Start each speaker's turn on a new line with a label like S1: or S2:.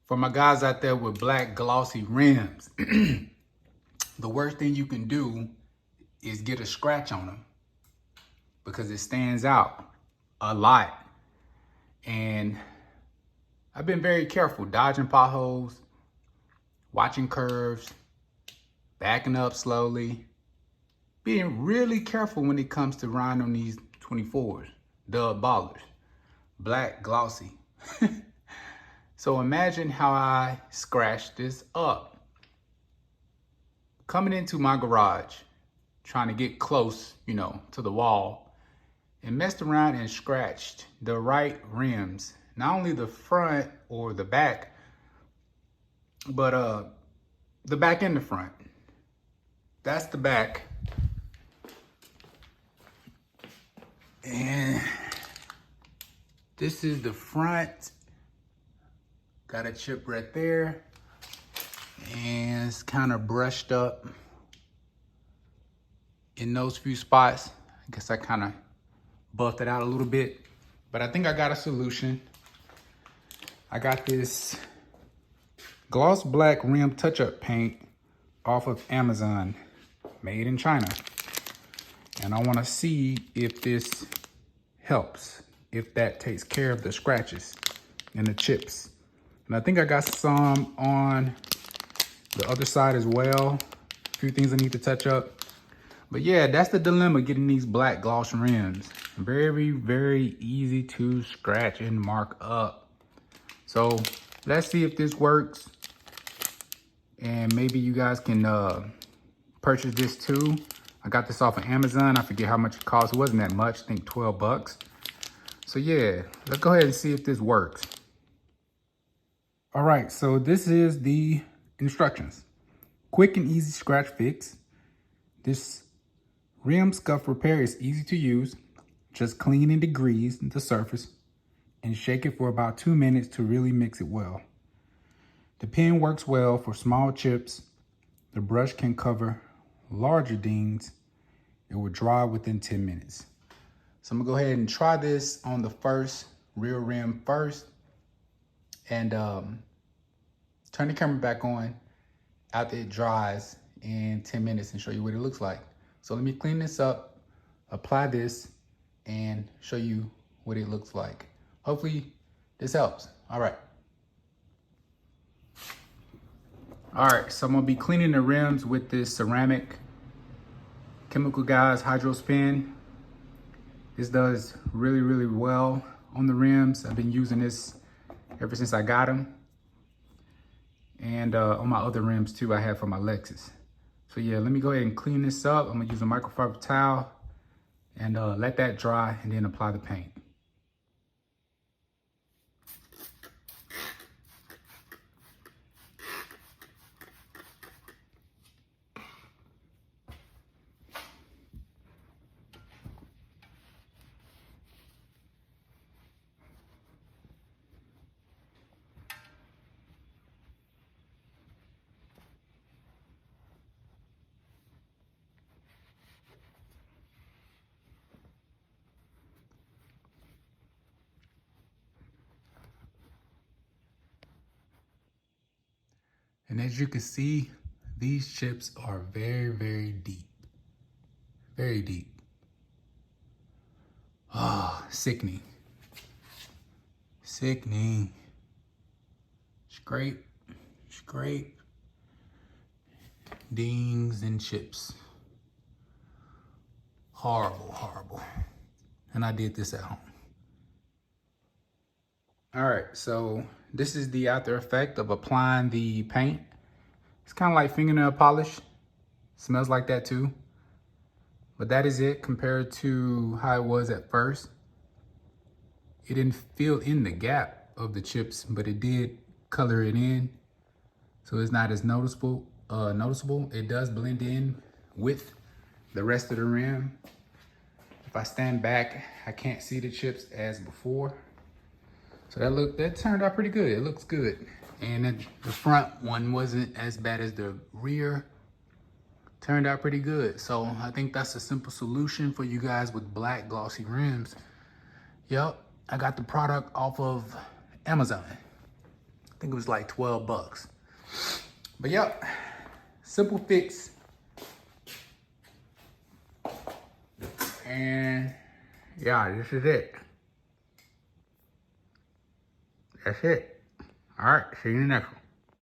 S1: For my guys out there with black glossy rims, the worst thing you can do is get a scratch on them because it stands out a lot. And I've been very careful, dodging potholes, watching curves, backing up slowly, being really careful when it comes to riding on these 24s, dub ballers, black glossy. So imagine how I scratched this up. Coming into my garage, trying to get close, to the wall, and messed around and scratched the right rims. Not only the front or the back, but the back and the front. That's the back. And this is the front. Got a chip right there. And it's kind of brushed up in those few spots. I guess I kind of buffed it out a little bit, but I think I got a solution. I got this gloss black rim touch-up paint off of Amazon, made in China. And I want to see if this helps, if that takes care of the scratches and the chips. And I think I got some on the other side as well. A few things I need to touch up. But yeah, that's the dilemma getting these black gloss rims. Very, very easy to scratch and mark up. So let's see if this works. And maybe you guys can purchase this too. I got this off of Amazon. I forget how much it cost. It wasn't that much, I think 12 bucks. So yeah, let's go ahead and see if this works. All right, so this is the instructions. Quick and easy scratch fix. This rim scuff repair is easy to use. Just clean and degrease the surface and shake it for about 2 minutes to really mix it well. The pen works well for small chips. The brush can cover larger dings. It will dry within 10 minutes. So I'm gonna go ahead and try this on the first rear rim first and turn the camera back on after it dries in 10 minutes and show you what it looks like. So let me clean this up, apply this, and show you what it looks like. Hopefully this helps. All right, so I'm gonna be cleaning the rims with this ceramic Chemical Guys Hydro Spin. This does really, really well on the rims. I've been using this ever since I got them. And on my other rims too, I have for my Lexus. So yeah, let me go ahead and clean this up. I'm gonna use a microfiber towel and let that dry and then apply the paint. And as you can see, these chips are very, very deep. Very deep. Ah, sickening. Sickening. Scrape, scrape. Dings and chips. Horrible, horrible. And I did this at home. All right, so this is the after effect of applying the paint. It's kind of like fingernail polish. Smells like that too. But that is it compared to how it was at first. It didn't fill in the gap of the chips, but it did color it in. So it's not as noticeable. It does blend in with the rest of the rim. If I stand back, I can't see the chips as before. So that turned out pretty good. It looks good. And the front one wasn't as bad as the rear. Turned out pretty good. So I think that's a simple solution for you guys with black glossy rims. Yep, I got the product off of Amazon. I think it was like 12 bucks. But yep, simple fix. And yeah, this is it. That's it. All right, see you in the next one.